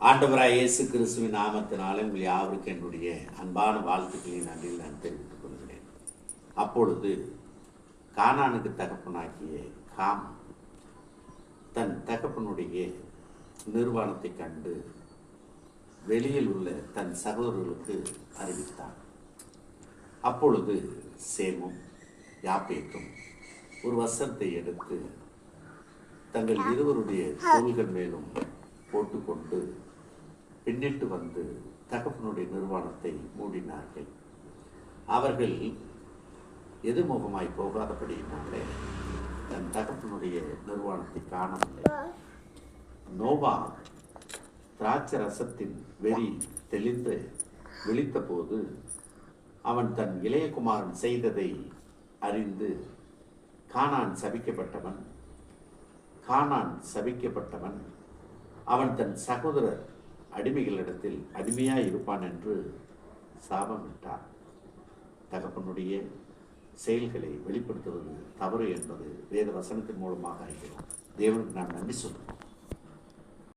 ஆண்டவராய் இயேசு கிறிஸ்துவின் நாமத்தினாலே உங்கள் யாவருக்கு என்னுடைய அன்பான வாழ்த்துக்களின் நன்றியில் நான் தெரிவித்துக் கொள்கிறேன். அப்பொழுது கானானுக்கு தகப்பனாகிய காம் தன் தகப்பனுடைய நிர்வாணத்தை கண்டு வெளியில் உள்ள தன் சகோதரர்களுக்கு அறிவித்தான். அப்பொழுது சேமும் யாப்பேத்தும் ஒரு வஸ்திரத்தை எடுத்து தங்கள் இருவருடைய தோள்கள் மேலும் போட்டுக்கொண்டு பின்னிட்டு வந்து தகப்பனுடைய நிர்வாணத்தை மூடினார்கள். அவர்கள் எதிர்முகமாய் போகாதபடியினாலே தன் தகப்பனுடைய நிர்வாணத்தை காணவில்லை. நோவா திராட்சை ரசத்தின் வெறி தெளிந்து விழித்த போது அவன் தன் இளையகுமாரன் செய்ததை அறிந்து கானான் சபிக்கப்பட்டவன் அவன் தன் சகோதரர் அடிமைகளிடத்தில் அடிமையாய் இருப்பான் என்று சாபமிட்டார். தகப்பனுடைய செயல்களை வெளிப்படுத்துவது தவறு என்பது வேத வசனத்தின் மூலமாக அறிகிறோம். தேவனுக்கு நான் நன்றி சொல்கிறேன்.